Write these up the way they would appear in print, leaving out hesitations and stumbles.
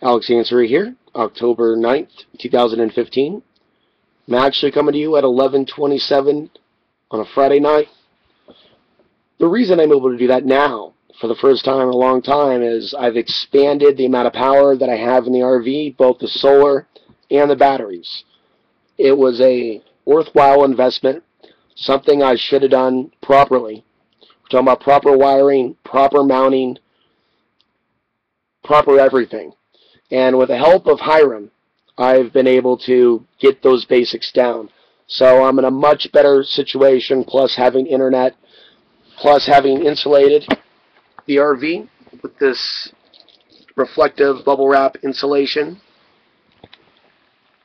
Alex Ansari here, October 9th, 2015. I'm actually coming to you at 11:27 on a Friday night. The reason I'm able to do that now, for the first time in a long time, is I've expanded the amount of power that I have in the RV, both the solar and the batteries. It was a worthwhile investment, something I should have done properly. We're talking about proper wiring, proper mounting, proper everything. And with the help of Hiram, I've been able to get those basics down. So I'm in a much better situation, plus having internet, plus having insulated the RV with this reflective bubble wrap insulation.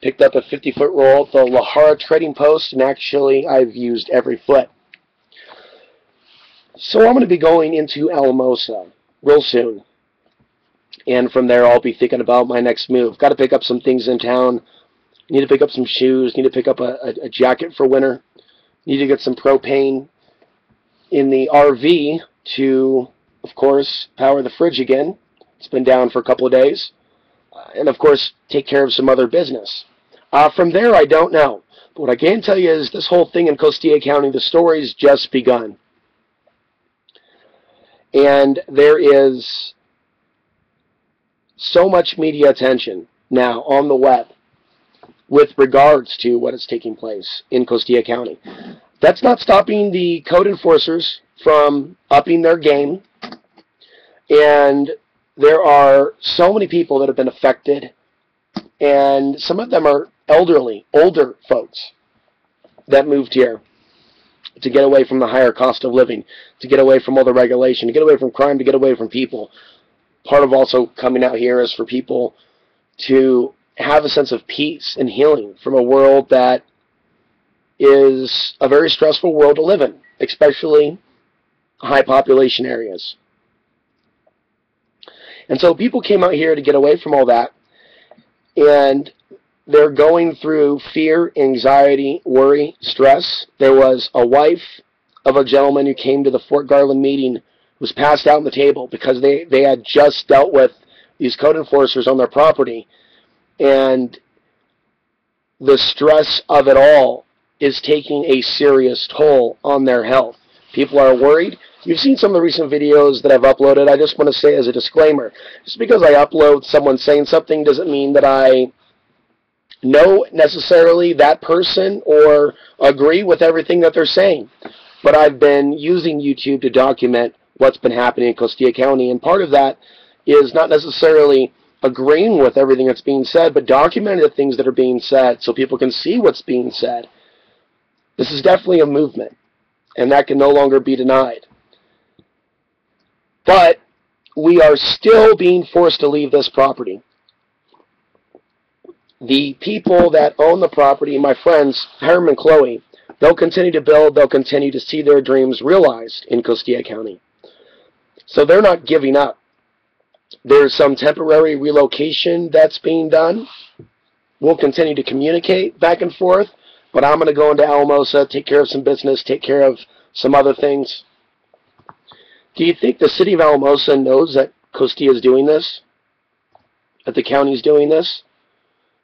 Picked up a 50-foot roll at the Lahara Trading Post, and actually I've used every foot. So I'm going to be going into Alamosa real soon. And from there, I'll be thinking about my next move. Got to pick up some things in town. Need to pick up some shoes. Need to pick up a jacket for winter. Need to get some propane in the RV to, of course, power the fridge again. It's been down for a couple of days. And, of course, take care of some other business. From there, I don't know. But what I can tell you is this whole thing in Costilla County, the story's just begun. And there is so much media attention now on the web with regards to what is taking place in Costilla County. That's not stopping the code enforcers from upping their game. And there are so many people that have been affected, and some of them are elderly, older folks that moved here to get away from the higher cost of living, to get away from all the regulation, to get away from crime, to get away from people. Part of also coming out here is for people to have a sense of peace and healing from a world that is a very stressful world to live in, especially high population areas. And so people came out here to get away from all that, and they're going through fear, anxiety, worry, stress. There was a wife of a gentleman who came to the Fort Garland meeting, was passed out on the table because they had just dealt with these code enforcers on their property, and the stress of it all is taking a serious toll on their health. People are worried. You've seen some of the recent videos that I've uploaded. I just want to say as a disclaimer, just because I upload someone saying something doesn't mean that I know necessarily that person or agree with everything that they're saying. But I've been using YouTube to document what's been happening in Costilla County, and part of that is not necessarily agreeing with everything that's being said, but documenting the things that are being said so people can see what's being said. This is definitely a movement, and that can no longer be denied. But we are still being forced to leave this property. The people that own the property, my friends, Hiram and Chloe, they'll continue to build, they'll continue to see their dreams realized in Costilla County. So they're not giving up. There's some temporary relocation that's being done. We'll continue to communicate back and forth, but I'm going to go into Alamosa, take care of some business, take care of some other things. Do you think the city of Alamosa knows that Costilla is doing this? That the county is doing this?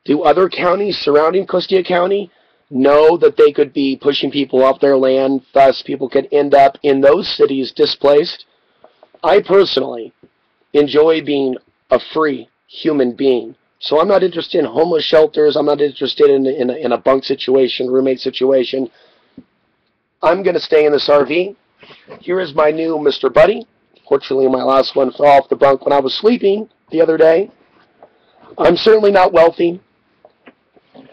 Do other counties surrounding Costilla County know that they could be pushing people off their land, thus people could end up in those cities displaced? I personally enjoy being a free human being. So I'm not interested in homeless shelters. I'm not interested in a bunk situation, roommate situation. I'm going to stay in this RV. Here is my new Mr. Buddy. Fortunately, my last one fell off the bunk when I was sleeping the other day. I'm certainly not wealthy,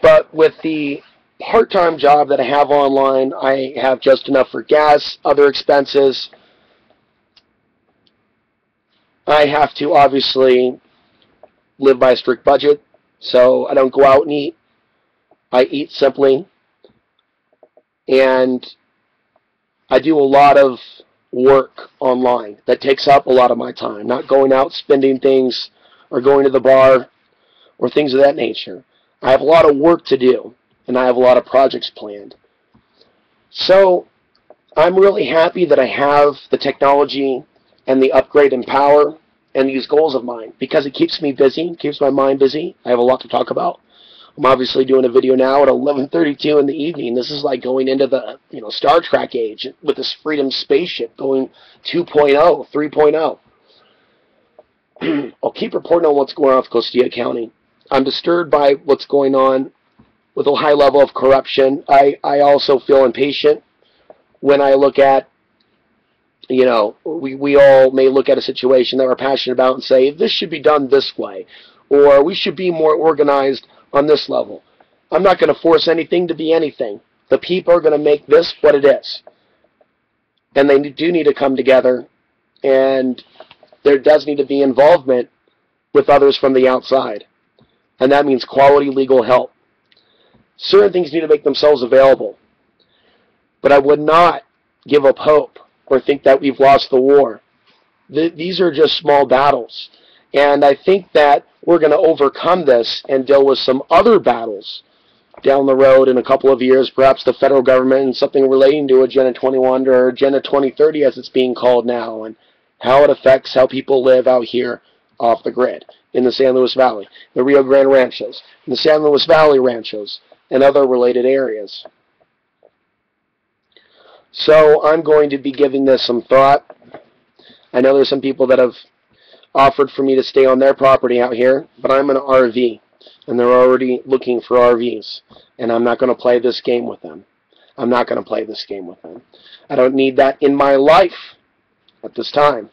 but with the part-time job that I have online, I have just enough for gas, other expenses. I have to obviously live by a strict budget, so I don't go out and eat. I eat simply, and I do a lot of work online that takes up a lot of my time, not going out spending things or going to the bar or things of that nature. I have a lot of work to do, and I have a lot of projects planned. So I'm really happy that I have the technology and the upgrade in power and these goals of mine, because it keeps me busy, keeps my mind busy. I have a lot to talk about. I'm obviously doing a video now at 11:32 in the evening. This is like going into the Star Trek age with this Freedom spaceship going 2.0, 3.0. I'll keep reporting on what's going on with Costilla County. I'm disturbed by what's going on with a high level of corruption. I also feel impatient when I look at, we all may look at a situation that we're passionate about and say, this should be done this way, or we should be more organized on this level. I'm not going to force anything to be anything. The people are going to make this what it is. And they do need to come together, and there does need to be involvement with others from the outside. And that means quality legal help. Certain things need to make themselves available. But I would not give up hope or think that we've lost the war. These are just small battles. And I think that we're going to overcome this and deal with some other battles down the road in a couple of years, perhaps the federal government and something relating to Agenda 21 or Agenda 2030 as it's being called now, and how it affects how people live out here off the grid in the San Luis Valley, the Rio Grande Ranchos, in the San Luis Valley Ranchos, and other related areas. So I'm going to be giving this some thought. I know there's some people that have offered for me to stay on their property out here, but I'm an RV, and they're already looking for RVs, and I'm not going to play this game with them. I'm not going to play this game with them. I don't need that in my life at this time.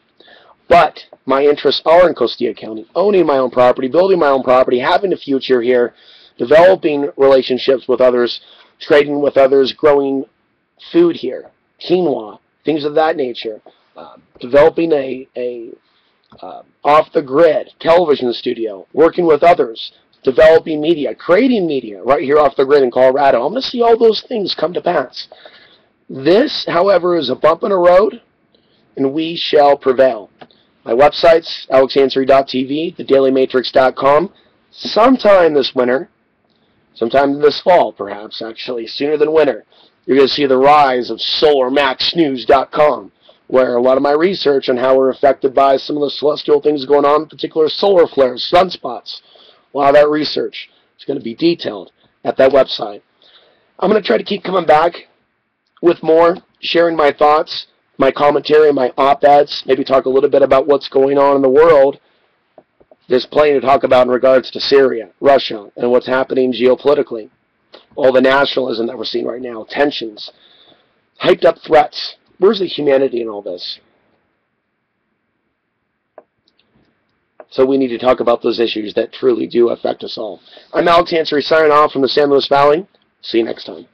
But my interests are in Costilla County, owning my own property, building my own property, having a future here, developing relationships with others, trading with others, growing food here, quinoa, things of that nature, developing a off-the-grid television studio, working with others, developing media, creating media right here off the grid in Colorado. I'm going to see all those things come to pass. This, however, is a bump in a road, and we shall prevail. My website's alexansary.tv, thedailymatrix.com. Sometime this winter, sometime this fall, perhaps, actually, sooner than winter, you're going to see the rise of SolarMaxNews.com, where a lot of my research on how we're affected by some of the celestial things going on, in particular solar flares, sunspots, a lot of that research is going to be detailed at that website. I'm going to try to keep coming back with more, sharing my thoughts, my commentary, my op-eds, maybe talk a little bit about what's going on in the world. There's plenty to talk about in regards to Syria, Russia, and what's happening geopolitically. All the nationalism that we're seeing right now, tensions, hyped up threats. Where's the humanity in all this? So we need to talk about those issues that truly do affect us all. I'm Alex Ansary signing off from the San Luis Valley. See you next time.